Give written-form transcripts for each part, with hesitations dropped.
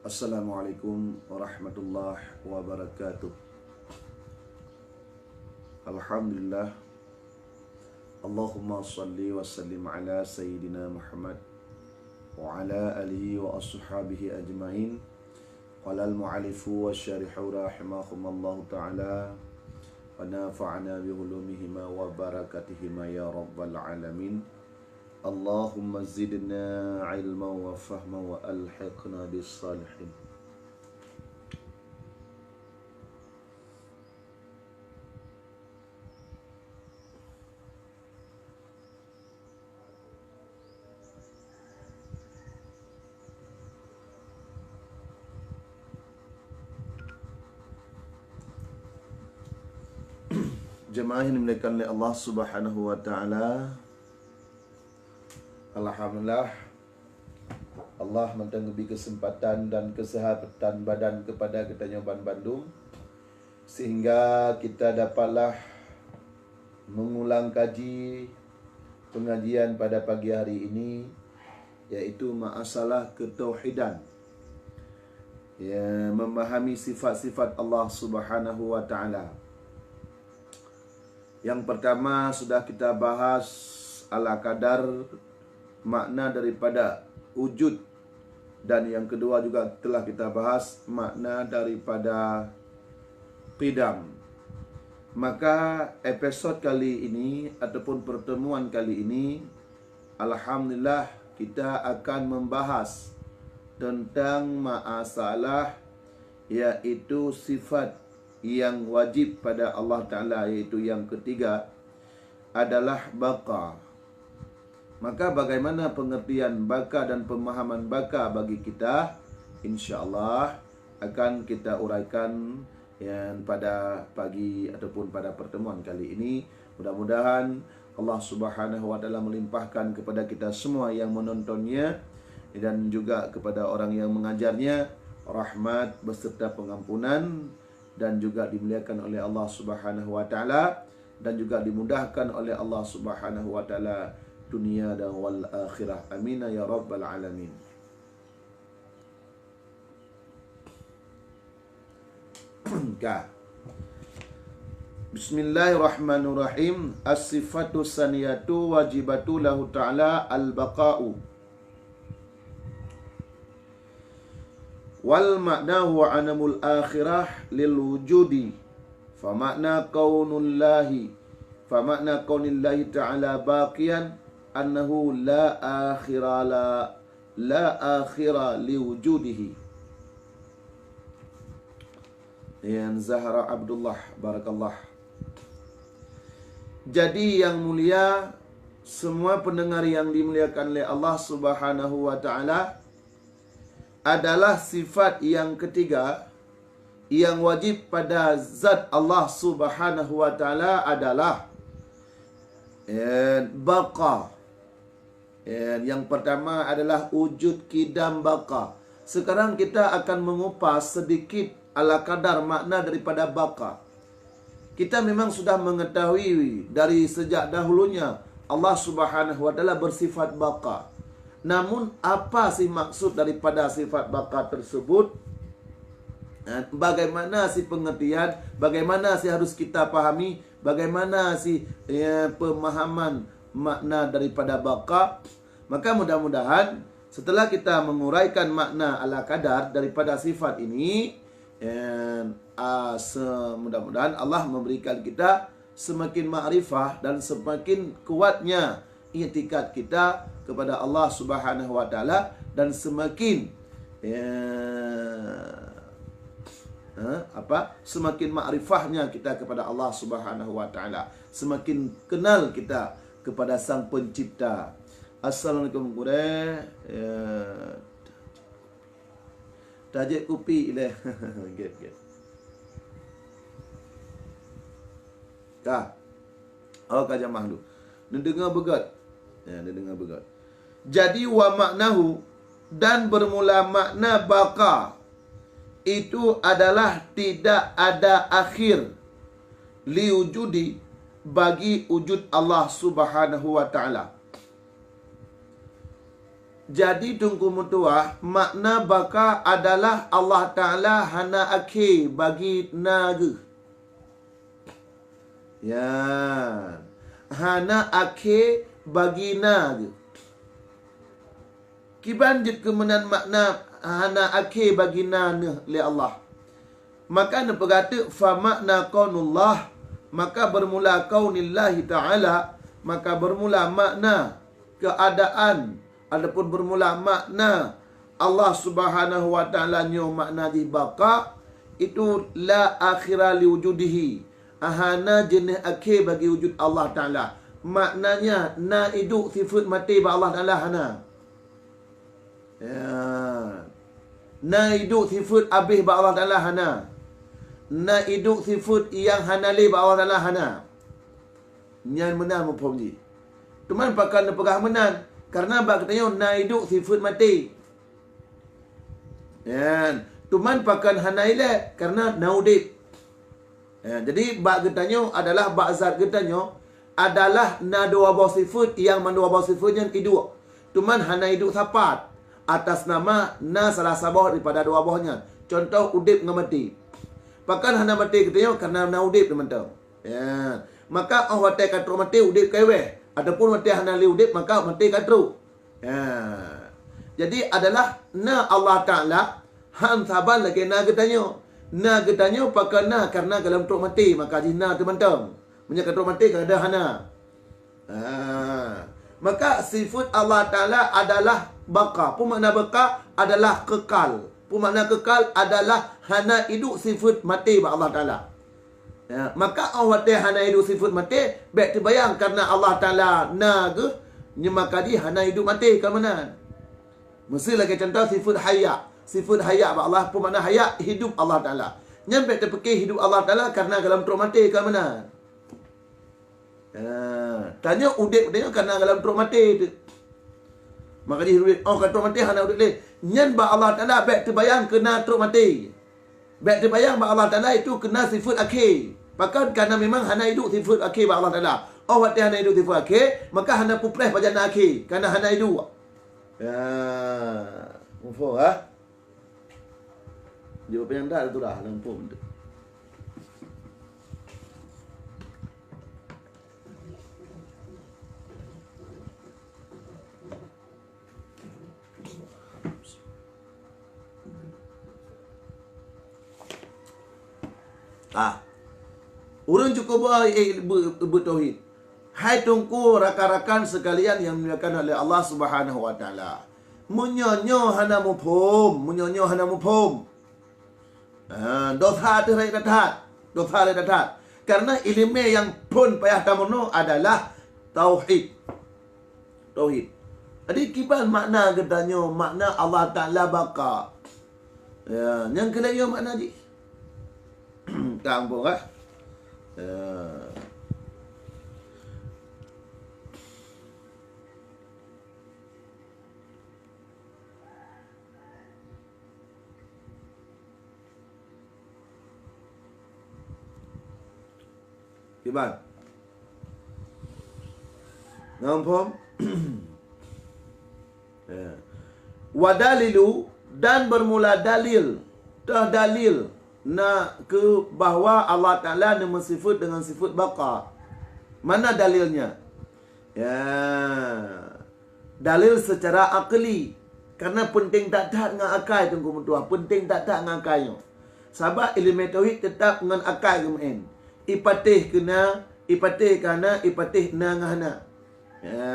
Assalamualaikum warahmatullahi wabarakatuh. Alhamdulillah. Allahumma salli wa sallim ala Sayyidina Muhammad wa ala alihi wa ashabihi ajma'in. Qala al-mu'alifu wa syarihu rahimahumallahu ta'ala wa nafa'ana bihulumihima wa barakatihima ya rabbal alamin. Allahumma zidna ilma wa fahma wa alhiqna bis salihin. Jemaah yang dimuliakan oleh Allah Subhanahu wa taala. Alhamdulillah, Allah memberi kesempatan dan kesehatan badan kepada kita Nyoban Bandung, sehingga kita dapatlah mengulang kaji pengajian pada pagi hari ini, yaitu masalah ketauhidan, ya, memahami sifat-sifat Allah Subhanahu wa taala. Yang pertama sudah kita bahas ala kadar makna daripada wujud, dan yang kedua juga telah kita bahas makna daripada qidam. Maka episod kali ini ataupun pertemuan kali ini, alhamdulillah, kita akan membahas tentang masalah yaitu sifat yang wajib pada Allah Ta'ala, yaitu yang ketiga adalah baqa. Maka bagaimana pengertian baka dan pemahaman baka bagi kita, insya-Allah akan kita uraikan yang pada pagi ataupun pada pertemuan kali ini. Mudah-mudahan Allah Subhanahu wa taala melimpahkan kepada kita semua yang menontonnya dan juga kepada orang yang mengajarnya rahmat beserta pengampunan, dan juga dimuliakan oleh Allah Subhanahu wa taala, dan juga dimudahkan oleh Allah Subhanahu wa taala dunia dan wal akhirah. Amin ya rabbal alamin. Bismillahirrahmanirrahim. As-sifatu saniyatu wajibatu lahu ta'ala al-baqa'u. Wal makna huwa anamul akhirah lil wujudi. Fa makna kaunullahi ta'ala baqiyan annahu la akhira li wujudihi. Yang Zahra Abdullah, barakallah. Jadi yang mulia, semua pendengar yang dimuliakan oleh Allah Subhanahu wa taala, adalah sifat yang ketiga yang wajib pada zat Allah Subhanahu wa taala adalah baqa. Yang pertama adalah wujud qidam baqa. Sekarang kita akan mengupas sedikit ala kadar makna daripada baqa. Kita memang sudah mengetahui dari sejak dahulunya Allah Subhanahu wa taala bersifat baqa. Namun apa sih maksud daripada sifat baqa tersebut? Bagaimana sih pengertian? Bagaimana sih harus kita pahami? Bagaimana sih pemahaman makna daripada baqa? Maka mudah-mudahan setelah kita menguraikan makna ala kadar daripada sifat ini, mudah-mudahan Allah memberikan kita semakin ma'rifah dan semakin kuatnya i'tikad kita kepada Allah Subhanahu wa taala, dan semakin semakin ma'rifahnya kita kepada Allah Subhanahu wa taala, semakin kenal kita kepada Sang Pencipta. Assalamualaikum warahmatullahi wabarakatuh. Tajik kopi dia. Get. Kajamah dulu. Dia dengar begat. Dia dengar begat. Jadi wa maknahu, dan bermula makna baqa itu adalah tidak ada akhir li wujudi, bagi wujud Allah Subhanahu wa taala. Jadi tunggu mutuah, makna baka adalah Allah Ta'ala hana akhir bagi naga. Ya. Hana akhir bagi naga. Kiban jid kemenan makna hana akhir bagi nana li Allah. Maka nak berkata fa makna qaunullah, maka bermula qaunillahi ta'ala, maka bermula makna keadaan adapun bermula makna Allah Subhanahu wa taala nyo makna di baqa itu la akhira li wujudihi. Hana jenis akhir bagi wujud Allah Taala. Maknanya na hidup sifat mati ba Allah Taala hana. Ya. Na hidup sifat habis ba Allah Taala hana. Na hidup sifat yang hana li ba Allah Taala hana. Nyan menan mufhum ji. Tuman pakan pegah menan karena bak katanya na hidup sifat mati. Ya. Tuman pakan hana ile karena naudip. Ya, jadi bak getanyo adalah bak zat getanyo adalah na dua buah sifat yang mandua buah sifatnya hidup. Tuman hana hidup sapat atas nama na salah sabah daripada dua buahnya. Contoh udip dengan mati. Pakan hana mati getanyo karena na udip teman-teman. Ya. Maka Allah mati katru mati udip kewe. Ataupun mati hana li udip maka mati katru. Ya. Jadi adalah na Allah Taala han saban lagi na getanyo. Na getanyo pakai na karena dalam truk mati maka jina teman-teman. Punya truk mati kan ada hana. Maka sifat Allah Taala adalah baqa. Pun makna baqa adalah kekal. Pun makna kekal adalah hana hidup sifat mati ba Allah Taala. Ya, maka Allah Taala hana hidup sifat mati, baik terbayang karena Allah Taala na ke maka dia hana hidup mati ke mana? Mesti lagi contoh sifat hayat. Sifat hayat ba Allah pun makna hayat hidup Allah Taala. Nyampe terfikir hidup Allah Taala karena dalam truk mati ke mana? Tanya udip dia karena dalam truk mati tu. Maka dia hidup. Oh kan truk mati hana udip dia. Nyan ba Allah Taala baik terbayang kena truk mati. Baik terbayang ba Allah Taala itu kena sifat akhir. Maka karena memang hana hidup sifat akhir ba Allah Taala. Oh waktu hana hidup sifat akhir, maka hana pupreh bajana akhir karena hana hidup. Ya. Mufo ha? Jawapan yang dah tu dah lampau tu. Urang cukup bertauhid. Hai tungku rakan-rakan sekalian yang dimuliakan oleh Allah Subhanahu wa taala. Munyonyo hana mufhum, munyonyo hana mufhum. Dosa tu rai datat. Dosa rai datat. Karena ilmu yang pun payah tamono adalah tauhid. Tauhid. Jadi kiban makna gedanyo makna Allah Taala baqa. Ya, yang kelaya makna ji. Kampung ah. Kiban. Nampak? Wadalilu dan bermula dalil. Dalil nak ke bahawa Allah Ta'ala nama sifat dengan sifat baqa. Mana dalilnya? Ya. Dalil secara akli. Karena penting tak dengan akal tunggu mentua. Penting tak dengan akalnya. Sebab ilmu tauhid tetap dengan akal kemudian. Ipatih kena, ipatih kana, ipatih na ngahana. Ya.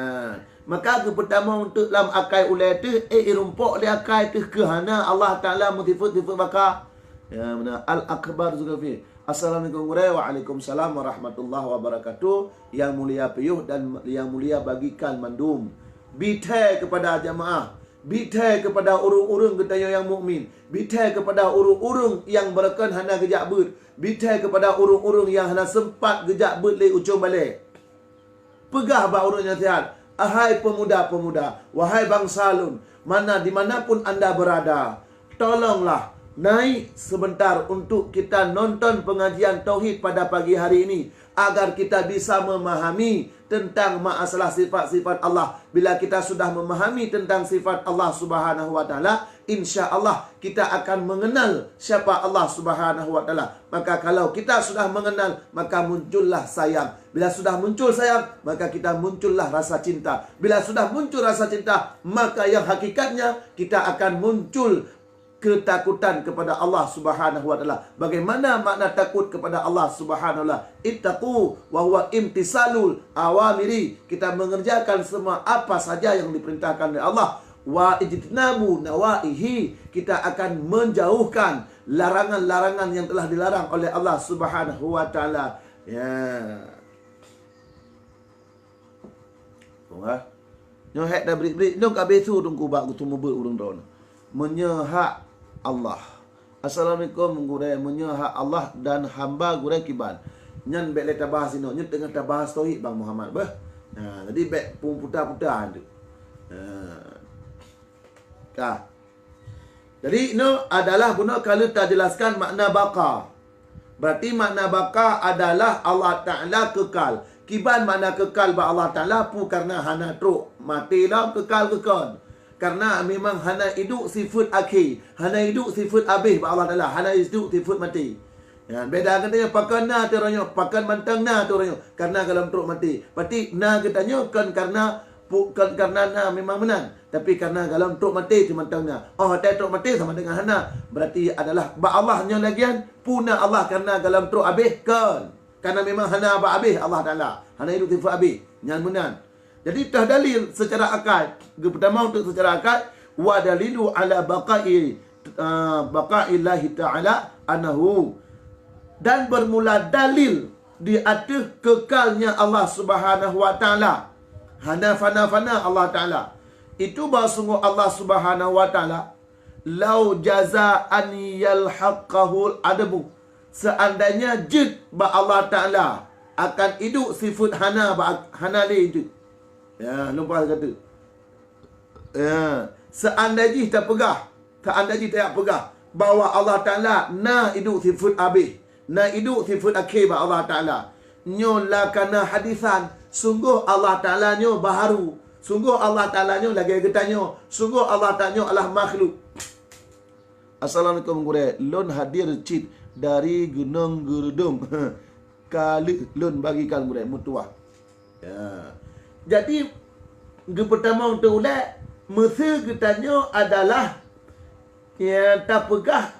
Maka ke pertama untuk dalam akal ulai tu, irumpok dia akal tu kehana Allah Ta'ala sifat baqa. Ya, mana Al-Akbar Zulfi. Assalamualaikum Waalaikumsalam warahmatullahi wabarakatuh. Yang mulia peyuh dan yang mulia bagikan mandum. Bitai kepada jamaah. Bitai kepada urung-urung getanya yang mukmin. Bitai kepada urung-urung yang berkan hana gejak ber. Bitai kepada urung-urung yang hana sempat gejak ber le ucung balik. Pegah ba urungnya sihat. Ahai pemuda-pemuda, wahai bangsalun, mana dimanapun anda berada, tolonglah naik sebentar untuk kita nonton pengajian tauhid pada pagi hari ini agar kita bisa memahami tentang masalah sifat-sifat Allah. Bila kita sudah memahami tentang sifat Allah Subhanahu wa taala, insya-Allah kita akan mengenal siapa Allah Subhanahu wa taala. Maka kalau kita sudah mengenal, maka muncullah sayang. Bila sudah muncul sayang, maka kita muncullah rasa cinta. Bila sudah muncul rasa cinta, maka yang hakikatnya kita akan muncul ketakutan kepada Allah Subhanahu wa taala. Bagaimana makna takut kepada Allah Subhanahu wa taala? Ittaqu wa huwa imtisalul awamiri. Kita mengerjakan semua apa saja yang diperintahkan oleh Allah. Wa ijtinabu nawaihi. Kita akan menjauhkan larangan-larangan yang telah dilarang oleh Allah Subhanahu wa taala. Ya. Wah. Nyo hak dah beri-beri, nyo ka besu tungku bak tu mobil urang don. Menyehak Allah. Assalamualaikum gure menyehak Allah dan hamba gure kiban. Nyan bek leta bahas ino, nyen tengah ta bahas tauhid Bang Muhammad bah. Nah, jadi bek pun putar-putar tu. Jadi ino adalah guna kalau tak jelaskan makna baqa. Berarti makna baqa adalah Allah Taala kekal. Kiban makna kekal ba Allah Taala pu karena hana truk mati dah kekal. Karena memang hana hidup sifat akhir, hana hidup sifat habis ba Allah Taala, hana hidup sifat mati. Ya, beda katanya pakan na tu orangnya, pakan mantang na tu orangnya. Karena kalau truk mati. Berarti na katanya kan karena na memang menang. Tapi karena dalam truk mati cuma tangna. Oh, hotel truk mati sama dengan hana. Berarti adalah ba Allahnya lagian puna Allah karena dalam truk habis kan. Karena memang hana ba habis Allah Taala. Hana hidup sifat habis. Nyan menang. Jadi tah dalil secara akal. Pertama untuk secara akal wa dalilu ala baqaillahi ta'ala annahu, dan bermula dalil di atas kekalnya Allah Subhanahu wa taala. Hana fana Allah Taala. Itu bahawa sungguh Allah Subhanahu wa taala lau jaza'an yalhaqahul adabu. Seandainya jid ba Allah Taala akan hidup sifat hana li jid. Ya, lupa kata. Ya, seandainya tak pegah, bahawa Allah Taala na hidup sifat habis, na hidup sifat akhir ba Allah Taala. Nyo la kana hadisan, sungguh Allah Taala nyo baharu, sungguh Allah Taala nyo lagi getanyo, sungguh Allah Taala adalah makhluk. Assalamualaikum gure, lon hadir cit dari Gunung Gerudung. Kali lon bagikan gure mutuah. Ya. Jadi pertama untuk ulat mesti getanyo adalah ya tak pegah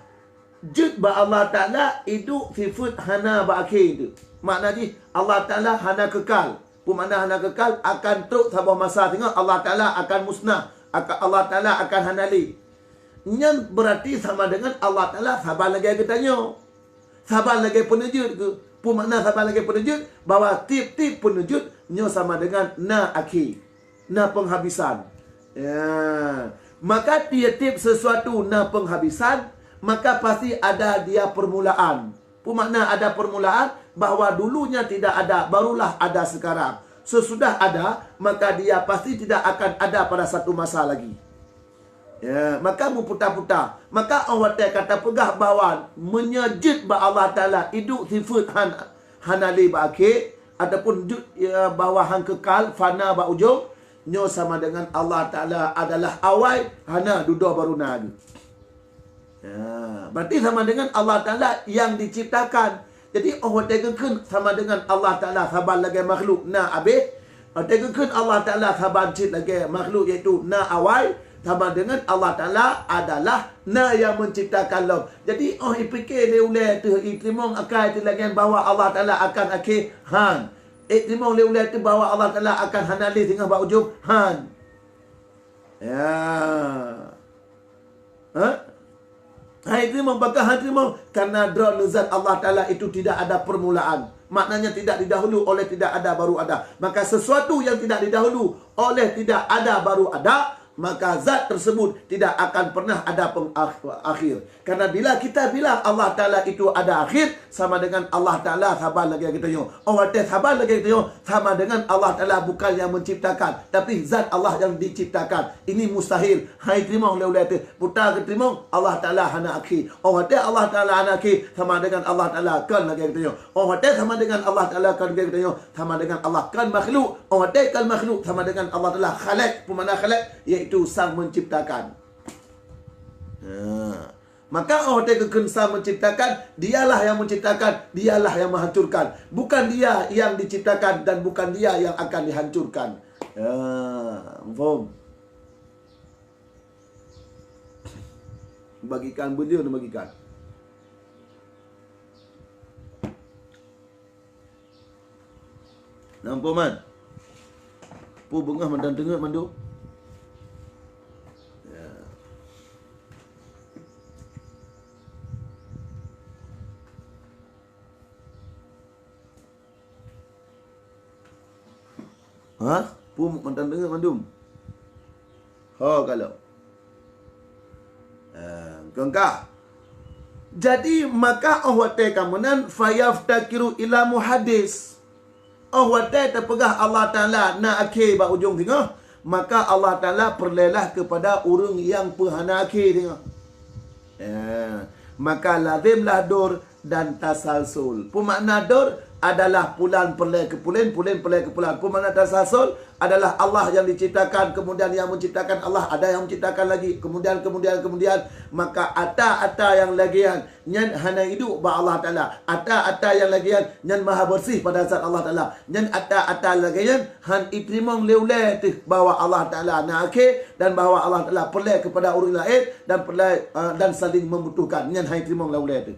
jid ba Allah Taala hidup sifat hana ba akhir itu. Maknanya Allah Taala hana kekal. Bermakna hana kekal akan teruk sabar masa tengok Allah Taala akan musnah, Allah Taala akan hanali. Yang berarti sama dengan Allah Taala sabar lagi katanya. Sabar lagi penujud ke. Bermakna sabar lagi penujud bahawa tip-tip penujud nyo sama dengan na akhir, na penghabisan. Ya. Maka tiap-tiap sesuatu na penghabisan, maka pasti ada dia permulaan. Bermakna ada permulaan bahawa dulunya tidak ada, barulah ada sekarang. Sesudah ada, maka dia pasti tidak akan ada pada satu masa lagi. Ya, maka berputar-putar. Maka Allah kata pegah bahawa menyejid ba Allah Taala hidup sifat hanali ba akhir ataupun ya, bahawa hang kekal fana ba ujung nyo sama dengan Allah Taala adalah awal hana duduk baru naga. Ya, berarti sama dengan Allah Taala yang diciptakan. Jadi Allah tegekeun sama dengan Allah Taala sabar lagi makhluk na habis. Tegekeun Allah Taala sabar cip lagi makhluk iaitu na awal sama dengan Allah Taala adalah na yang menciptakan lam. Jadi fikir dia ulai tu iklimong akal tu lagi bahawa Allah Taala akan akhir han. Iklimong dia ulai tu bahawa Allah Taala akan hanali tengah ba ujung han. Ya. Hai terima bakal hati terima karena dra zat Allah Taala itu tidak ada permulaan. Maknanya tidak didahulu oleh tidak ada baru ada. Maka sesuatu yang tidak didahulu oleh tidak ada baru ada, maka zat tersebut tidak akan pernah ada akhir. Karena bila kita bilang Allah Ta'ala itu ada akhir, sama dengan Allah Ta'ala sabar lagi kita tengok. Orang sabar lagi kita tengok, sama dengan Allah Ta'ala bukan yang menciptakan, tapi zat Allah yang diciptakan. Ini mustahil. Hai terima oleh tu. Putar ke terima, Allah Ta'ala hana akhir. Orang Allah Ta'ala hana akhir, sama dengan Allah Ta'ala kan lagi kita tengok. Orang sama dengan Allah Ta'ala kan lagi kita tengok, sama dengan Allah kan makhluk. Orang kan makhluk, sama dengan Allah Ta'ala khalaq. Pemana khalaq? Iaitu sang menciptakan. Maka Allah Ta'ala sang menciptakan, dialah yang menciptakan, dialah yang menghancurkan. Bukan dia yang diciptakan dan bukan dia yang akan dihancurkan. Faham? Bagikan beliau dan bagikan. Nampak man? Pu bengah mandan tengah mandu. Pu mandan tengah mandum. Kalau. Kengkah. Jadi maka Allah Ta'ala fayaftakiru ila muhaddis. Allah Ta'ala terpegah Allah Ta'ala nak akhir bak ujung tengah, maka Allah Ta'ala perlelah kepada orang yang perhana akhir tengah. Maka lazimlah dur dan tasalsul. Pemakna dur adalah pulan perlai ke pulan, pulan perlai ke pulan. Pemakna tasalsul adalah Allah yang diciptakan, kemudian yang menciptakan Allah, ada yang menciptakan lagi, kemudian maka ata yang lagian nyan hana hidup ba Allah Ta'ala, ata yang lagian nyan maha bersih pada zat Allah Ta'ala, nyan ata lagian han itrimong leule tu bahawa Allah Ta'ala nak akhir dan bahawa Allah Ta'ala perlai kepada orang lain dan perlai dan saling membutuhkan, nyan han itrimong leule tu.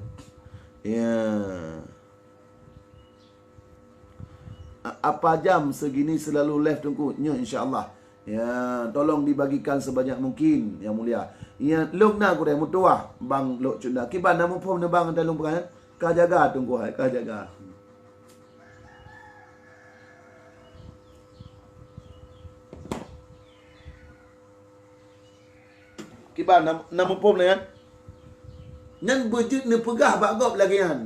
Apa jam segini selalu live tunggu nya insya-Allah. Tolong dibagikan sebanyak mungkin yang mulia. Long nak kurang mutuah bang lok cunda. Kiban namu pom bang dalung peran. Ka jaga tunggu hai, ka jaga. Kiban namu pom kan. Nan bejut ne pegah bagop lagi kan.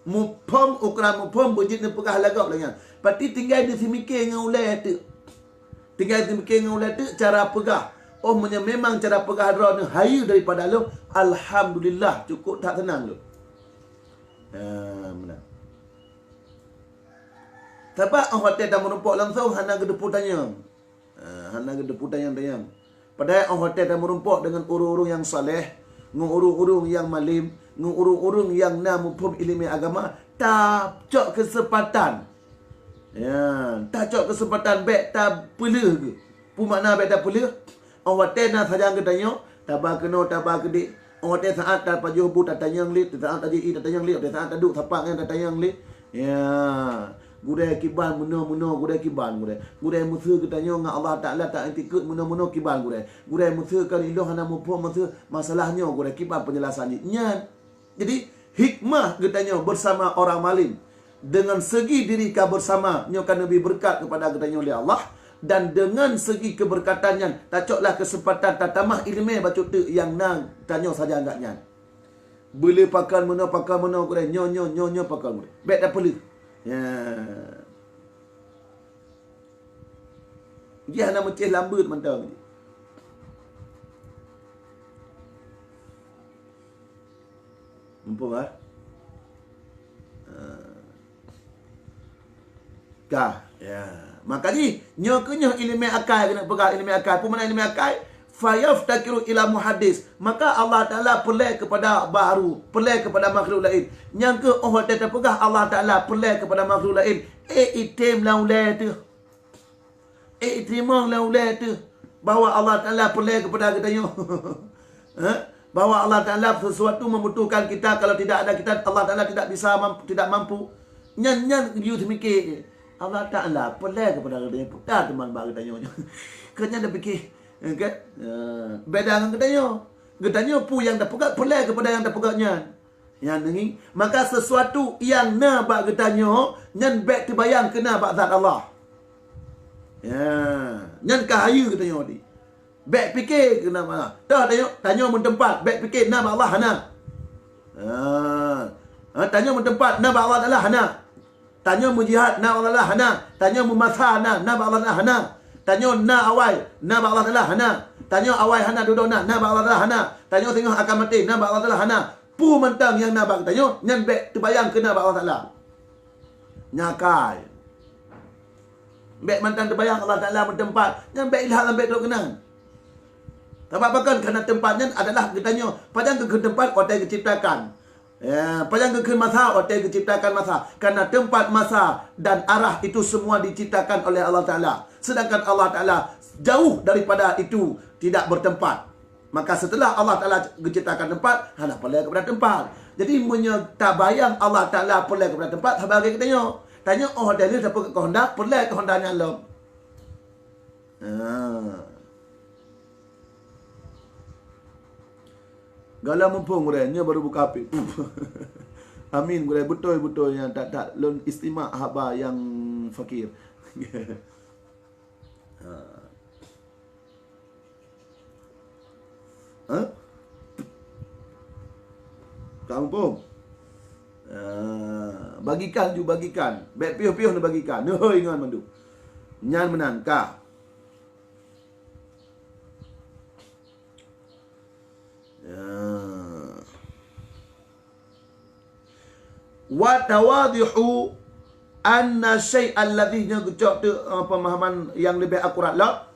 Mupom ukuran mupom bejut ne pegah lagop lagi kan. Pati tinggal di simikir dengan ulai tu. Tinggal di simikir dengan ulai tu cara pegah. Oh memang cara pegah draw ni hayu daripada lu. Alhamdulillah cukup tak tenang lu. Benar. Tapi orang tak merumpak langsung hana gedepu tanya. Hana gedepu tanya. Padahal orang tak merumpak dengan urung-urung yang saleh, dengan urung-urung yang malim, dengan urung-urung yang nak mufhum ilmu agama, tak cok kesempatan. Tak cok kesempatan baik tak pelih ke. Pumakna baik tak pelih. Orang nak saja ke tanya, tabah kena tabah kedik. Orang saat tak paju bu tak tanya nglit, saat tak ji tak tanya nglit, saat tak duk tapak kan tak tanya nglit. Gudai kiban muno gudai kiban gudai musuh kita tanya dengan Allah Ta'ala tak ikut muno kiban gudai musuh kan ilah hana mupo musuh masalahnya gudai kiban penjelasannya nyan. Jadi hikmah kita tanya bersama orang malim dengan segi diri ka bersama nyokan lebih berkat kepada kita tanya oleh Allah, dan dengan segi keberkatannya tacoklah kesempatan tatamah ilmu baca tu yang nang tanya saja agaknya. Boleh pakai mana gudai nyo pakai gudai. Baik tak perlu. Dia nak mencih lambat mentang. Mumpung maka ni nyokunya ilmu akal kena pegang ilmu akal. Apa makna ilmu akal? Fayaftakiru ila muhaddis. Maka Allah Ta'ala perlai kepada baharu, perlai kepada makhluk lain. Yang ke Allah Ta'ala pegah Allah Ta'ala perlai kepada makhluk lain. Itim laulai tu. Itimang laulai tu. Bahawa Allah Ta'ala perlai kepada kita nyo. Bahawa Allah Ta'ala sesuatu membutuhkan kita. Kalau tidak ada kita, Allah Ta'ala tidak bisa tidak mampu. Nyan you mikir Allah Ta'ala perlai kepada kita nyo. Dah teman bagi kita nyo. Kena dah fikir. Okay? Beda dengan getanya pu yang dah pegang pelai kepada yang dah pegangnya. Yang ni maka sesuatu yang na bak getanya nyan baik terbayang kena bak zat Allah. Nyan kahayu getanya ni. Baik fikir kena mana. Dah tanya mun tempat, baik fikir nama Allah hana. Tanya mun tempat nama Allah adalah hana. Tanya mun jihad nama Allah adalah hana. Tanya mun masa nama Allah adalah hana. Tanya na awai nama Allah adalah hana. Tanya awai hana duduk nama Allah adalah hana. Tanya tengok akan mati nama Allah adalah hana. Pu mentang yang nabang tanya nyan baik terbayang kena nama Allah Taala. Nyakai. Baik mentang terbayang Allah Taala mentempat, nyan baik ilham baik duduk kenang. Sebab apa kan? Kerana tempatnya adalah katanya padang ke tempat otai diciptakan. Ya, padang ke masa otai diciptakan masa. Kerana tempat, masa dan arah itu semua diciptakan oleh Allah Taala. Sedangkan Allah Taala jauh daripada itu, tidak bertempat. Maka setelah Allah Taala menciptakan tempat, hendak pelai kepada tempat. Jadi tabayang Allah Taala pelai kepada tempat, sebagai katanya. Tanya oh dalil siapa ke Honda, pelai ke Hondanya Allah. Galau mumpung nya baru buka api. Amin gure betul-betul yang tak lon istimak haba yang fakir. Kamu pun bagikan ju bagikan. Baik piuh-piuh nak bagikan. Hoi ngan mandu. Nyan menan ka. Wa tawadihu anna syai' alladhi nyagcok tu pemahaman yang lebih akurat lah.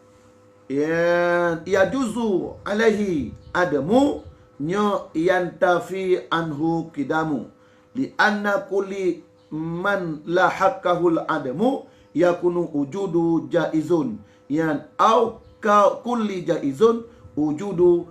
Ya juzu alaihi adamu nya yantafi anhu kidamu li anna kulli man lahakahul adamu yakunu wujudu jaizun yan au ka kulli jaizun wujudu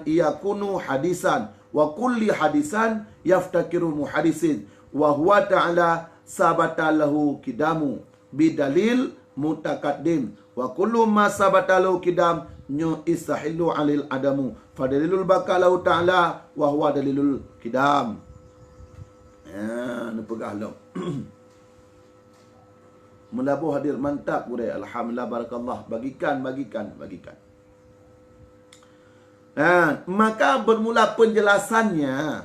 yakunu hadisan wa kulli hadisan yaftakiru muhadisin wa huwa ta'ala sabata lahu kidamu bidalil mutakaddim wa kullu ma sabata lahu kidam nyu istahillu alil adamu fadalilul bakalahu ta'ala wa huwa dalilul kidam. Ni pegah lo. Melabuh hadir mantap gure. Alhamdulillah barakallah. Bagikan. Maka bermula penjelasannya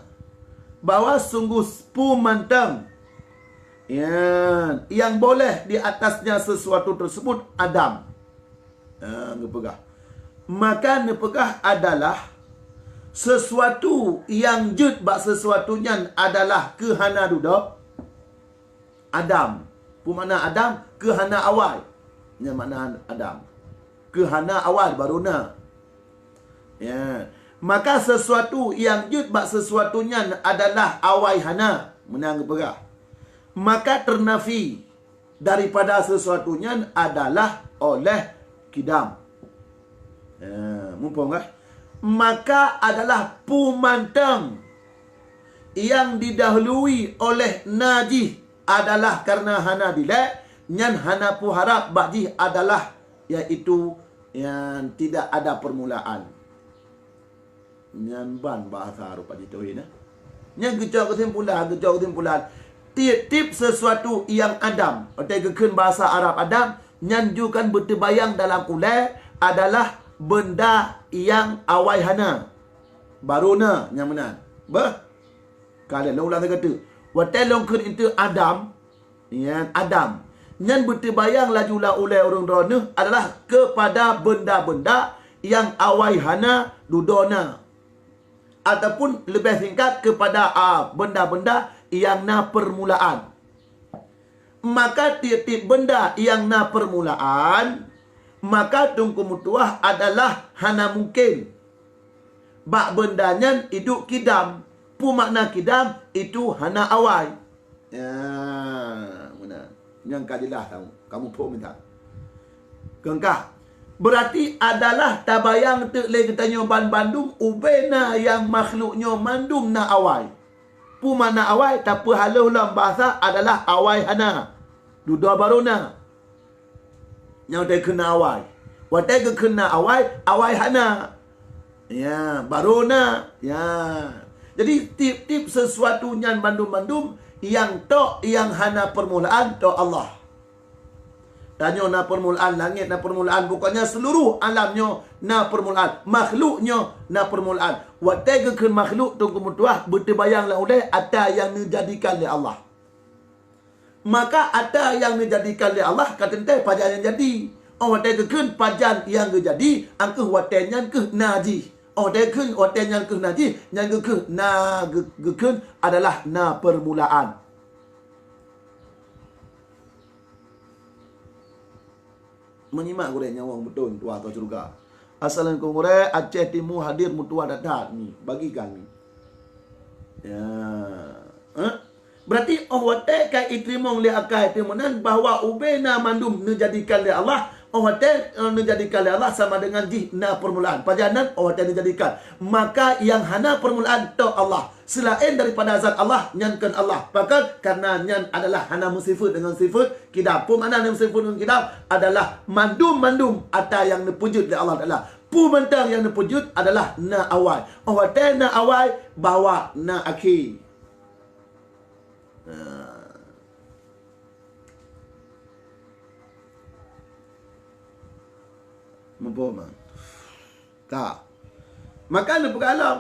bahawa sungguh pu mantang yang boleh di atasnya sesuatu tersebut Adam. Ngepegah. Maka ngepegah adalah sesuatu yang jud bak sesuatunya adalah kehana duduk Adam. Pu makna Adam kehana awal. Nya makna Adam. Kehana awal baruna. Ya. Maka sesuatu yang jud bak sesuatunya adalah awal hana. Menang ngepegah. Maka ternafi daripada sesuatunya adalah oleh kidam. Mumpung kan? Maka adalah pumantang yang didahului oleh najih adalah karena hana dilek, nyan hana pu harap bajih adalah iaitu yang tidak ada permulaan. Nyan ban bahasa rupa dituin nyan gejau kesimpulan tip sesuatu yang Adam atau kekun bahasa Arab Adam nyanjukan berterbayang dalam kulai adalah benda yang awai hana baruna yang benar kalian long ulang kata watai long kun itu Adam yang Adam nyan berterbayang laju la ulai orang rona adalah kepada benda-benda yang awai hana dudona ataupun lebih singkat kepada benda-benda yang na permulaan. Maka tiap-tiap benda yang na permulaan, maka tungku mutuah adalah hana mungkin. Bak bendanya hidup kidam. Pu makna kidam itu hana awal. Ya, mana? Yang kadilah tahu. Kamu pun minta. Kengkah. Berarti adalah tabayang tu lagi tanya Bandung ubena yang makhluknya mandum na awal. Pu mana awal tapi haluh dalam bahasa adalah awal hana. Duduk baruna. Yang dia kena awal. Watai ke kena awal hana. Ya, baruna. Ya. Jadi tip-tip sesuatu yang bandum-bandum yang tok yang hana permulaan tok Allah. Tanya na permulaan langit, na permulaan. Bukannya seluruh alamnya na permulaan. Makhluknya na permulaan. Waktu ke makhluk tu kemudian berterbayanglah oleh ada yang dijadikan oleh Allah. Maka ada yang dijadikan oleh Allah kata ente pajan yang jadi. Waktu ke pajan yang jadi angke waktu yang ke naji. Waktu yang ke naji yang ke na ke adalah na permulaan. Menyimak gorengnya orang betul tua atau juga. Assalamualaikum goreng Aceh Timur hadir mutua dadat ni bagikan ni. Ya. Berarti wate kai itrimong li akai timunan bahawa ubena mandum dijadikan oleh Allah. Wate dijadikan oleh Allah sama dengan na permulaan. Pajanan wate dijadikan. Maka yang hana permulaan tu Allah. Selain daripada zat Allah, nyankan Allah. Bahkan karena nyan adalah hana musifut dengan sifut kidap. Mana yang musifut dengan kidap adalah mandum-mandum ada yang dipujud oleh Allah Ta'ala. Mentang yang dipujud adalah na awal. Wate na awal bawa na akhir. Mempunyai tak. Maka nak bergalam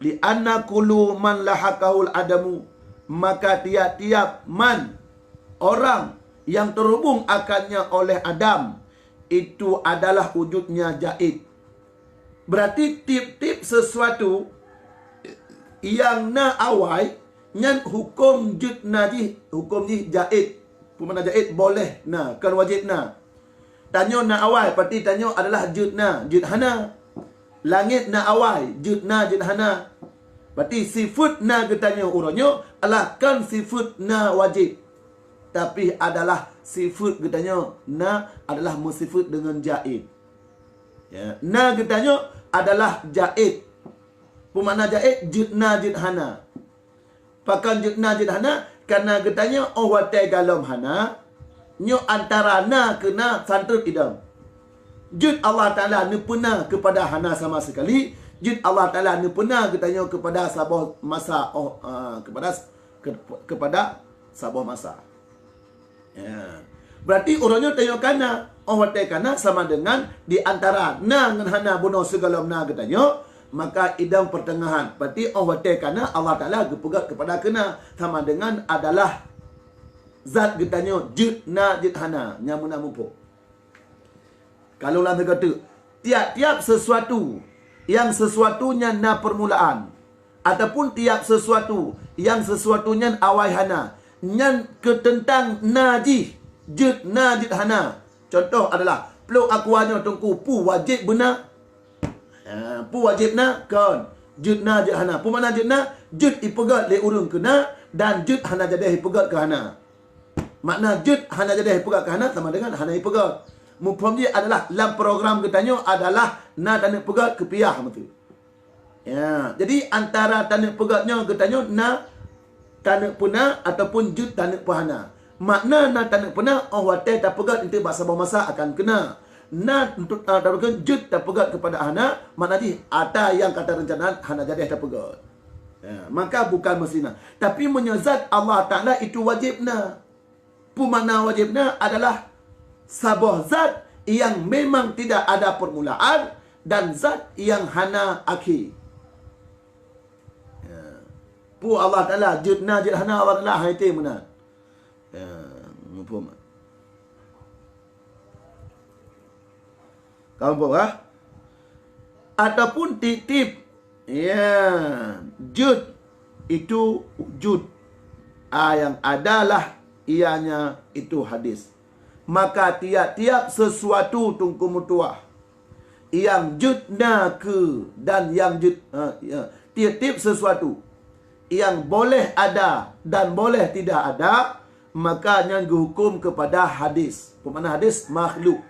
li anna kullu man lahaqahul adamu, maka tiap-tiap man orang yang terhubung akannya oleh Adam itu adalah wujudnya jaid. Berarti tip-tip sesuatu yang na awai nyan hukum jud naji, hukum ni jaid. Pemana jaid boleh na, kan wajib na. Tanya na awai, berarti tanya adalah jud na, jud hana. Langit na awai, jud na, jud hana. Berarti sifut na ketanya urangnya adalah kan sifut na wajib. Tapi adalah sifut ketanya na adalah musifut dengan jaid. Ya, na ketanya adalah jaid. Pemana jaid jud na, jud hana. Pakan jud na, jud hana karena ketanya watai galam hana. Nyo antara na kena santrut idam. Jud Allah Ta'ala ni pernah kepada hana sama sekali. Jud Allah Ta'ala ni pernah ketanya kepada sabah masa. Kepada sabah masa. Ya. Berarti orangnya tanya kana. Watai kana sama dengan di antara na dengan hana bunuh segala na ketanya. Maka idam pertengahan. Berarti watai kana Allah Ta'ala kepegat kepada kena. Sama dengan adalah zat getanya jud na jud hana nyamuna mupo. Kalau lah kata tiap-tiap sesuatu yang sesuatunya na permulaan ataupun tiap sesuatu yang sesuatunya awai hana nyan ketentang naji jud na jud hana. Contoh adalah peluk akuanya tungku pu wajib benar. Pu wajib na kan jud na jud hana. Pu mana jud na jud ipegat le urung kena dan jud hana jadi ipegat ke hana. Makna jud hana jadi hipegat ke hana sama dengan hana hipegat. Mufhum dia adalah dalam program ketanya adalah na tanda pegat ke piah betul. Ya, jadi antara tanda pegatnya ketanya na tanda puna ataupun jud tanda pahana. Makna na tanda puna watai tak pegat itu bahasa masa akan kena. Na untuk taruhkan jud tak pegat kepada hana, makna di ada yang kata rencanaan hana jadi tak pegat. Ya, maka bukan mestinya. Tapi menyazat Allah Ta'ala itu wajibna. Pemana wajibnya adalah sabah zat yang memang tidak ada permulaan dan zat yang hana akhir. Ya. Pu Allah Ta'ala judna jud hana Allah Ta'ala haiti mana. Ya, mufhum. Kamu faham? Ataupun titip. Ya, jud itu jud. Yang adalah ianya itu hadis. Maka tiap-tiap sesuatu tungku mutuah yang judna ke dan yang tiap-tiap sesuatu yang boleh ada dan boleh tidak ada, maka yang dihukum kepada hadis. Pemana hadis makhluk.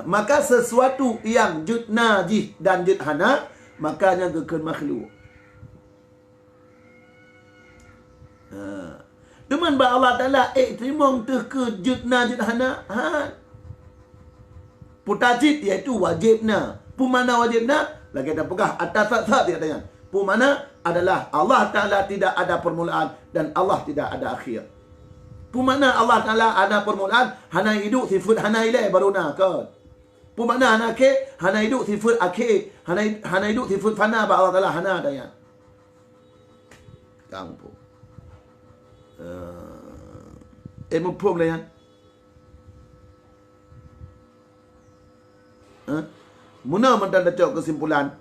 Maka sesuatu yang judna jih dan judhana, maka yang dihukum makhluk. Teman ba Allah Ta'ala terima ke judna judhana. Putajid iaitu wajibna. Pumana wajibna lagi ada pegah atas sat dia tanya. Pumana adalah Allah Ta'ala tidak ada permulaan dan Allah tidak ada akhir. Pumakna Allah Ta'ala hana permulaan, hana hidup sifat hana ilai baru nak kan. Pumakna hana akhir, hana hidup sifat akhir, hana hidup sifat fana ba Allah Ta'ala hana daya. Kampung. Ilmu pun lah ya. Muna mentang cok kesimpulan.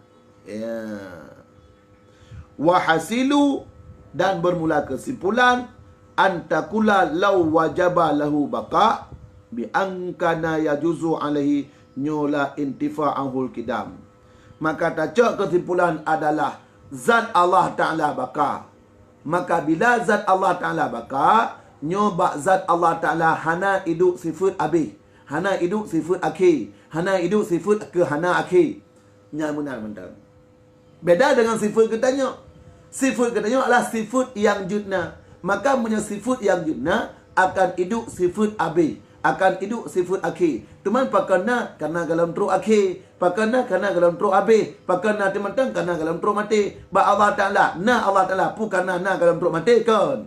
Wahasilu dan bermula kesimpulan antakula law wajaba lahu baqa bi angkana yajuzu alaihi nyola intifa'ahul kidam. Maka cok kesimpulan adalah zat Allah Ta'ala baqa. Maka bila zat Allah Ta'ala baqa, nyoba zat Allah Ta'ala hana hidup sifat abih, hana hidup sifat akhir, hana hidup sifat ke hana akhir. Nya benar-benar. Beda dengan sifat katanya. Sifat katanya adalah sifat yang judna. Maka punya sifat yang judna akan hidup sifat abih, akan hidup sifat akhir. Teman pakana karena dalam tru akhir, pakana karena dalam tru abih, pakana teman-teman karena dalam tru mati. Ba Allah Ta'ala, na Allah Ta'ala bukan na dalam tru mati kan.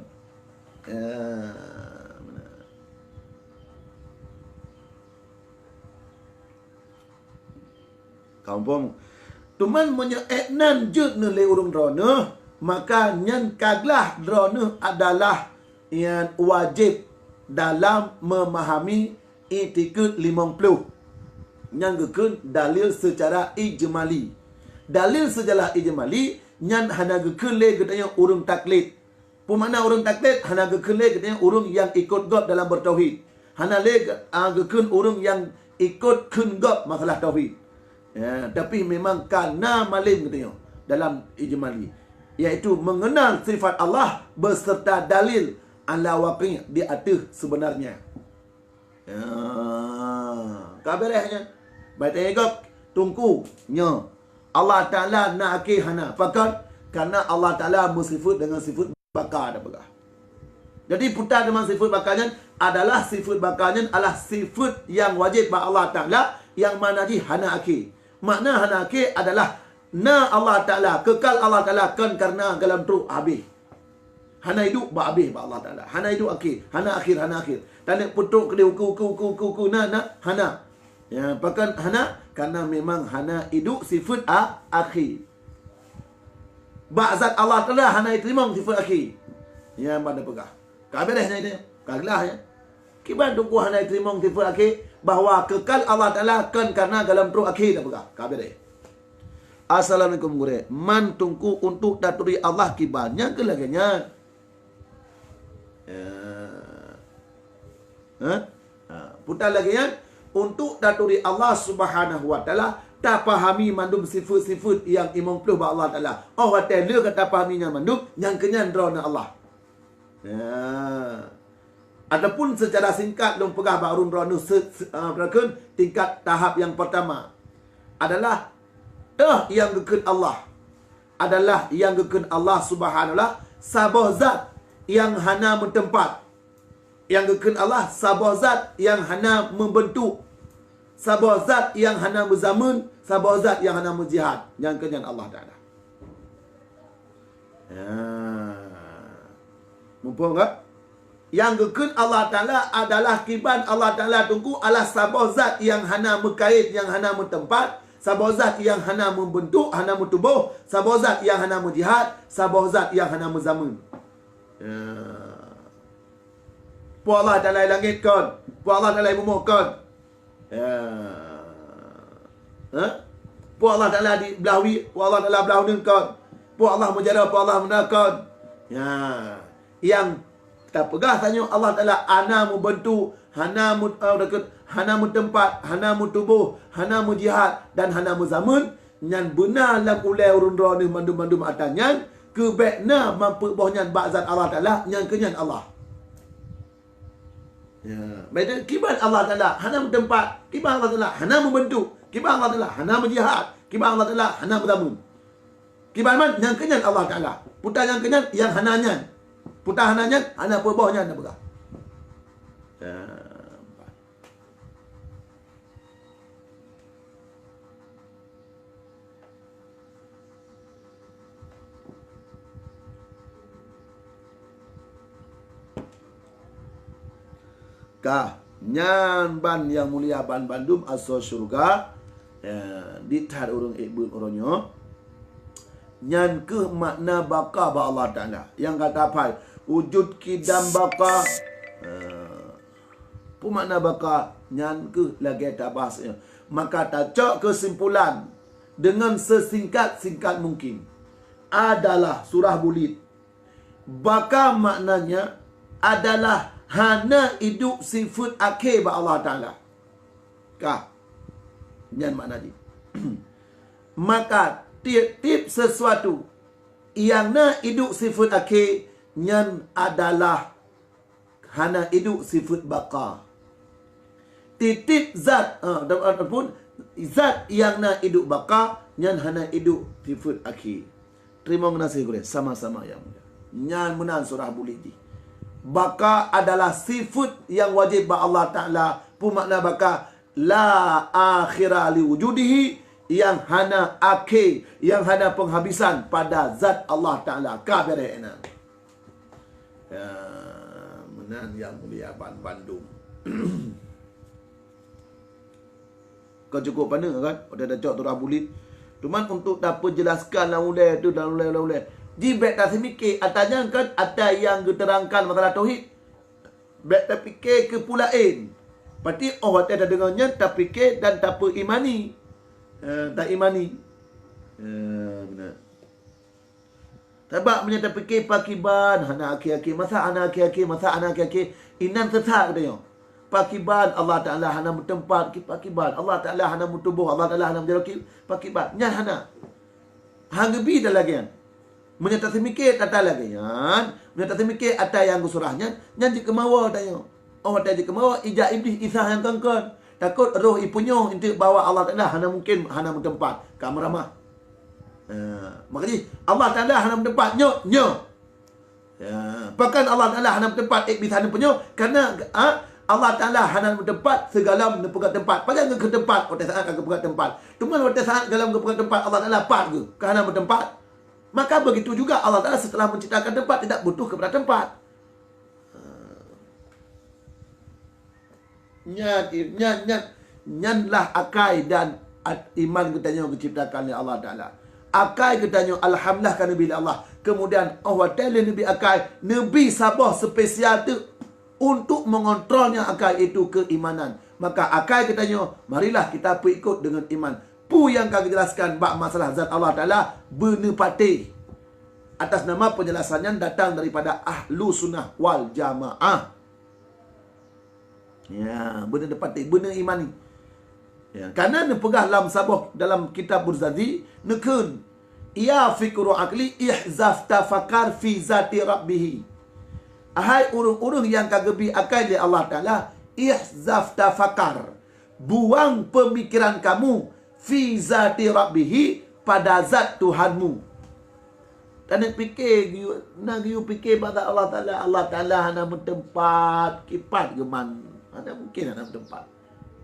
Kampung tuman menyeeknan jut nilai urung drone, maka nyan kaglah drone adalah yang wajib dalam memahami itikad 50. Nyan gekun dalil secara ijmali. Dalil secara ijmali nyan hana gekun le gedanya urung taklid. Pemana urung taklid hana gekun le gedanya urung yang ikut gop dalam bertauhid. Hana le gekun urung yang ikut kun gop masalah tauhid. Ya, tapi memang kana malim katanya dalam ijmali, iaitu mengenal sifat Allah beserta dalil ala waqi' di atas sebenarnya. Ya, kabarnya baik tengok tungku nya Allah Ta'ala na akih hana fakat karena Allah Ta'ala bersifat dengan sifat bakar ada begah. Jadi putar dengan sifat bakarnya adalah sifat bakarnya adalah sifat yang wajib bagi Allah Ta'ala yang mana di hana akih. Makna hana akhir adalah na Allah Ta'ala, kekal Allah Ta'ala kan karena dalam truk habis. Hana hidup ba habis ba Allah Ta'ala. Hana hidup akhir, hana akhir, hana akhir. Tanya putuk ke dia ku na hana. Ya, bahkan hana karena memang hana hidup sifat akhir. Ba zat Allah Ta'ala hana terima sifat akhir. Ya, mana pegah. Kabelahnya ini, kaglah ya. Kiban tu ku hana terima sifat akhir. Bahawa kekal Allah Ta'ala kan karena dalam truk akhir dah begah. Kabir. Assalamualaikum gure. Man tungku untuk daturi Allah kibarnya ke laganya. Putar lagi ya. Untuk daturi Allah Subhanahu Wa Ta'ala tak pahami mandum sifat-sifat yang imam peluh ba Allah Ta'ala. Oh hotel dia kata pahaminya mandum yang kenyan drona Allah. Ataupun secara singkat long pegah barun ronu tingkat tahap yang pertama adalah yang gekun Allah adalah yang gekun Allah Subhanahu wa sabah zat yang hana mentempat, yang gekun Allah sabah zat yang hana membentuk, sabah zat yang hana berzaman, sabah zat yang hana menjihad, yang kenyan Allah Ta'ala. Mumpung tak? Yang gekun Allah Ta'ala adalah kiban Allah Ta'ala tunggu adalah sabah zat yang hana mengkait, yang hana mentempat, sabah zat yang hana membentuk, hana mentubuh, sabah zat yang hana menjihad, sabah zat yang hana menzaman. Pu Allah Ta'ala langit kan, pu Allah Ta'ala bumi kan. Pu Allah Ta'ala di belawi, pu Allah Ta'ala belah kan. Pu Allah menjara, pu Allah menakan. Yang kita pegah tanya Allah Ta'ala hana membentuk, hana tempat, hana tubuh, hana jihad dan hana zaman. Nyan benar lam ulai urun ni mandum-mandum atanyan kebekna mampu bohnya ba'zat Allah Ta'ala yang kenyan Allah. Ya, beda kiban Allah Ta'ala hana tempat, kiban Allah Ta'ala hana membentuk, kiban Allah Ta'ala hana jihad, kiban Allah Ta'ala hana zaman. Kiban man yang kenyan Allah Ta'ala. Putar yang kenyan yang hananya. Putar hananya, hana apa bawahnya anda pegah. Kah nyan ban yang mulia ban bandum aso syurga di tar urung ibun uronyo nyan ke makna baka ba Allah Taala yang kata apa wujud kidam baka pu makna baka nyan ke lagi tak bahasnya maka tak cok kesimpulan dengan sesingkat-singkat mungkin adalah surah Bulid baka maknanya adalah hana hidup sifat akhir ba Allah Ta'ala. Kah? Yang makna ni. Maka tiap-tiap sesuatu yang na hidup sifat akhir yang adalah hana hidup sifat baka. Titip zat ataupun zat yang na hidup baka yang hana hidup sifat akhir. Terima kasih guru sama-sama yang mulia. Yang menang surah Bulid. Baka adalah sifat yang wajib ba Allah Ta'ala. Pu makna baka la akhira li wujudihi yang hana akhir, yang hana penghabisan pada zat Allah Ta'ala. Kabirena. Ya, menang yang mulia Bandung. Kau cukup mana kan? Pada dah cok surah Bulid. Cuman untuk dapat jelaskan lah ulai tu dan ulai. Di baik tak semikir atanya kan ada yang diterangkan masalah tauhid. Baik tak fikir ke pulain. Berarti orang tak ada dengannya tak fikir dan tak imani. Tak imani. Benar. Sebab punya tak fikir pakiban hana akhir-akhir masa anak akhir-akhir masa anak akhir-akhir inan sesat katanya. Pakiban Allah Ta'ala hana bertempat pakiban Allah Ta'ala hana bertubuh Allah Ta'ala hana berjalan pakiban nya hana. Hanggebi dah lagi kan. Menyata semikir kata lagi kan. Menyata semikir ada yang surahnya yang jika mawa tanya. Oh ada jika mawa ijak iblis isah yang kangkan. Takut roh ipunya untuk bawa Allah Ta'ala hana mungkin hana bertempat. Kamu ramah. Makanya Allah Ta'ala hana bertempat nyo. Bahkan Allah Ta'ala hana bertempat iblis hana punya karena Allah Ta'ala hana bertempat segala menepukan tempat. Pada ke tempat waktu saat ke tempat. Cuma waktu saat dalam ke tempat Allah Ta'ala part ke kerana bertempat. Maka begitu juga Allah Ta'ala setelah menciptakan tempat tidak butuh kepada tempat. Nyanlah akai dan iman katanya diciptakan oleh Allah Ta'ala. Akai katanya alhamdulillah kan Nabi Allah. Kemudian Allah Ta'ala Nabi akai. Nabi sabah spesial tu untuk mengontrolnya akai itu keimanan. Maka akai katanya marilah kita ikut dengan iman. Pu yang kami jelaskan bab masalah zat Allah Ta'ala benepati. Atas nama penjelasannya datang daripada ahlu sunnah wal jamaah. Ya, benepati, benar imani. Ya, karena nepegah lam sabah dalam kitab Burzazi nekun ia fikru akli ihzaf tafakar fi zati rabbih. Ahai urung-urung yang kagebi akal di Allah Ta'ala ihzaf tafakar. Buang pemikiran kamu fi zati rabbihi pada zat Tuhanmu. Tak nak fikir nak you fikir pada Allah Ta'ala hana bertempat kipat geman. Ada mungkin hana bertempat.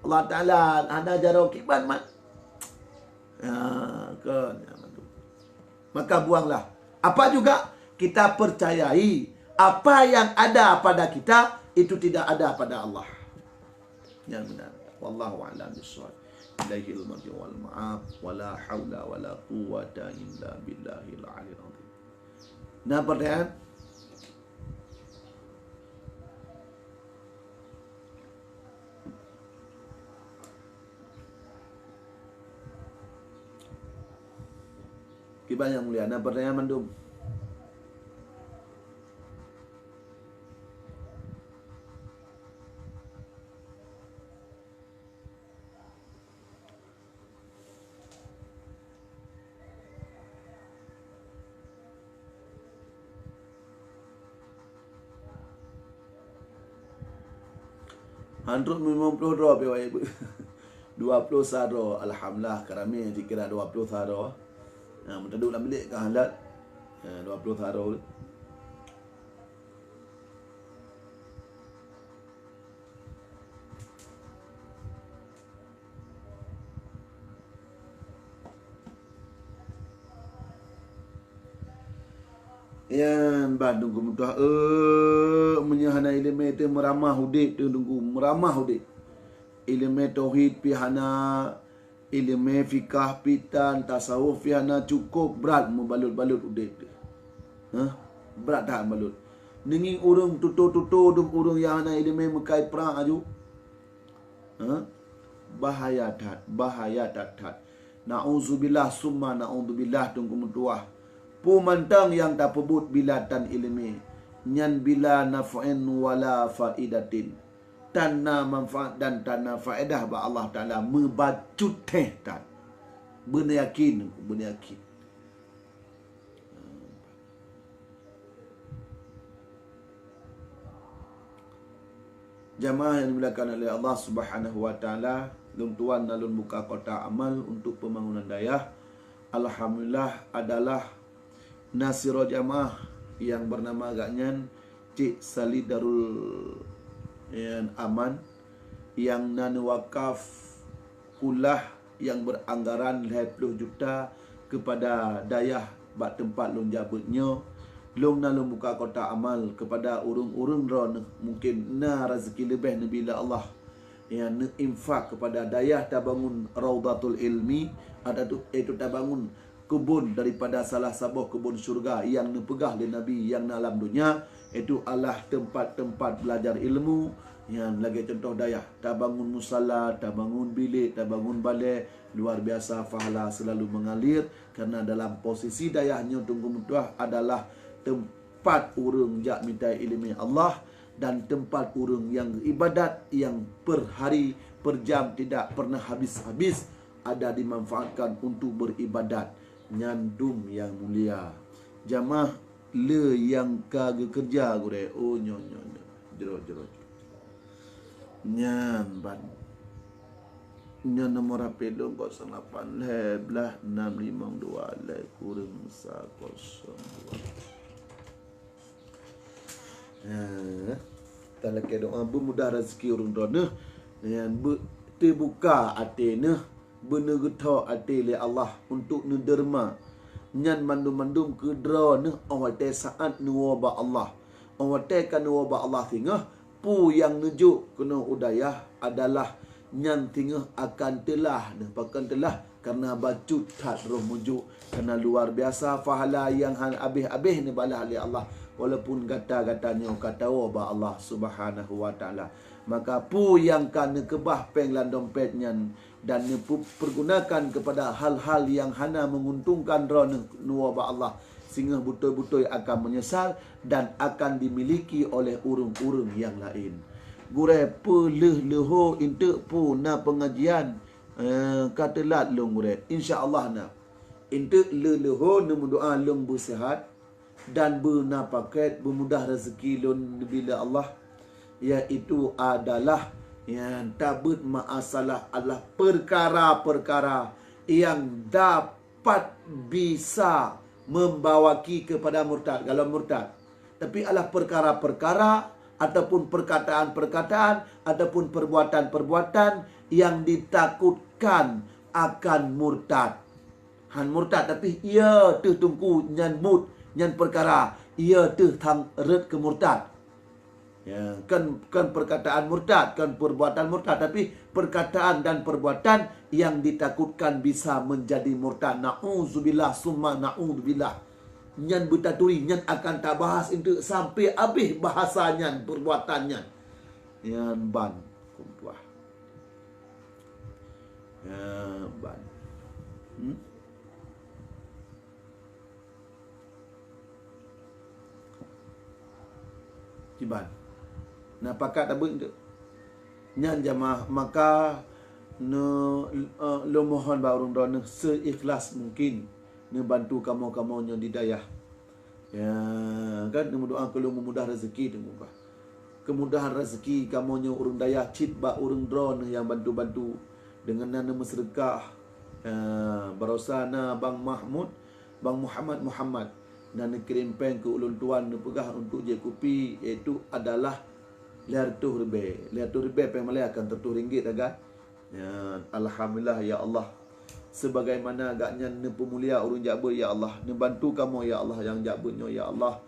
Allah Ta'ala hana jaro kipat man. Maka buanglah. Apa juga kita percayai apa yang ada pada kita itu tidak ada pada Allah. Yang benar. Wallahu a'lam bishawab. Ilaihil marji wal ma'ab wala haula wala quwwata illa billahil aliyil azim. Nah, pertanyaan Kiban yang mulia. Nah, pertanyaan mandum. Handuk 50 dolar pe 20 saro alhamdulillah kerana dikira 20 saro. Mentaduk dalam bilik ke halat 20 saro. Yang bandung kemudah menyahana ilmu itu meramah hudib tu tunggu meramah hudib. Ilmu tauhid pihana, ilmu fikah pitan, tasawuf pihana cukup berat membalut-balut hudib tu. Berat dah balut. Ninging urung tutur-tutur dum urung yang ana ilmu mekai perang aju. Bahaya tat. Nauzubillah summa nauzubillah tunggu mutuah. Pumantang yang tak pebut bilatan ilmi. Nyan bila naf'in wala faidatin. Tanna manfaat dan tanna faedah ba Allah Ta'ala membacut teh tan. Benar yakin. Jamaah yang dimuliakan oleh Allah Subhanahu wa taala, lung tuan dan lung buka kotak amal untuk pembangunan dayah. Alhamdulillah adalah nasiro jamaah yang bernama agaknya Cik Salidarul Aman yang nan wakaf kulah yang beranggaran 20 juta kepada dayah bak tempat lung jabutnya. Long na long buka kotak amal kepada urung-urung ron mungkin na rezeki lebih nabila Allah yang infak kepada dayah tabangun Raudatul Ilmi ada tu itu tabangun kebun daripada salah sebuah kebun syurga yang dipegah oleh Nabi yang dalam dunia itu adalah tempat-tempat belajar ilmu yang lagi contoh dayah tabangun musalla, tabangun bilik, tabangun balai luar biasa pahala selalu mengalir karena dalam posisi dayahnya tunggu mutuah adalah tempat urung jak minta ilmu Allah dan tempat urung yang ibadat yang per hari per jam tidak pernah habis-habis ada dimanfaatkan untuk beribadat nyandum yang mulia jamaah le yang kagak kerja gure nyo jero nyan ban nyan nomor HP dong 08 belah 652 le kurang 102 tak lagi doa bermudah rezeki orang dona yang terbuka hati benergetah hati oleh Allah untuk nederma nyan mandum-mandum kedra awate saat nuwaba Allah awate kan nuwaba Allah tingah pu yang nujuk kena udayah adalah nyan tingah akan telah karena bacut tak roh mujuk karena luar biasa pahala yang habis-habis ni balah oleh Allah walaupun kata-katanya kata ba Allah Subhanahu wa taala maka pu yang kan kebah penglan dompetnya dan pergunakan kepada hal-hal yang hana menguntungkan ron nuwa Allah sehingga betul-betul akan menyesal dan akan dimiliki oleh urung-urung yang lain gure peleh leho inte pu na pengajian katelat long gure insyaallah na inte leho nemu doa long bersihat dan bernapakat bermudah rezeki lun bila Allah iaitu adalah yang tabut ma'asalah adalah perkara-perkara yang dapat bisa membawaki kepada murtad kalau murtad tapi adalah perkara-perkara ataupun perkataan-perkataan ataupun perbuatan-perbuatan yang ditakutkan akan murtad tapi ia tu tunggu nyan perkara ia tu thang red ke murtad ya kan perkataan murtad kan perbuatan murtad tapi perkataan dan perbuatan yang ditakutkan bisa menjadi murtad nauzubillah summa nauzubillah nyan betaturi nyan akan tak bahas itu sampai habis bahasanya perbuatannya yan ban kumpuah ya ban Ciban. Nah pakat abang tu. Nyan jamaah maka lo mohon ba urang dona seikhlas mungkin ne bantu kamu-kamunya di dayah. Ya kan ne doa kalau memudah rezeki tu muka. Kemudahan rezeki kamunya urang dayah cit ba urang drone yang bantu-bantu dengan nana bersedekah. Barosana Bang Muhammad dan kirim peng ke ulun tuan pegah untuk je kopi iaitu adalah Liar tu ribe peng malai akan RM100 agak ya alhamdulillah ya Allah sebagaimana agaknya ne pemulia urang jaba ya Allah, ne bantu kamu ya Allah yang jabanya ya Allah.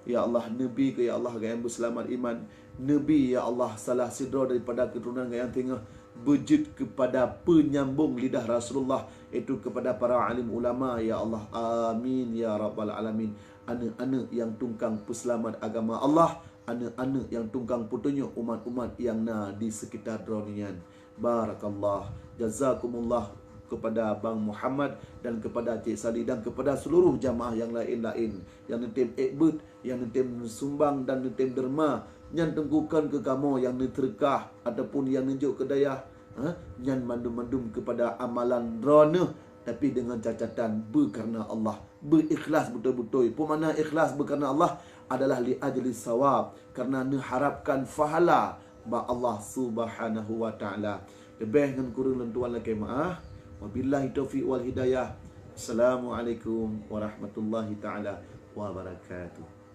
Ya Allah, Nabi ke ya Allah yang berselamat iman. Nabi ya Allah salah sidra daripada keturunan yang tengah berjud kepada penyambung lidah Rasulullah, itu kepada para alim ulama ya Allah. Amin ya rabbal alamin. Anak-anak yang tungkang peselamat agama Allah, anak-anak yang tungkang petunjuk umat-umat yang di sekitar dronian. Barakallah. Jazakumullah kepada Bang Muhammad dan kepada Cik Sali dan kepada seluruh jamaah yang lain-lain yang netem ekbet, yang netem sumbang dan netem derma, yang tenggukan ke kamu, yang neterkah ataupun yang nunjuk ke daya, yang mandum-mandum kepada amalan rona, tapi dengan catatan berkerana Allah, berikhlas betul-betul. Pemana ikhlas berkerana Allah adalah li ajli sawab, kerana harapkan fahala ba Allah Subhanahu wa taala. Lebih dengan kurang lentuan lagi maaf. Wabillahi taufiq wal hidayah. Assalamualaikum warahmatullahi taala wabarakatuh.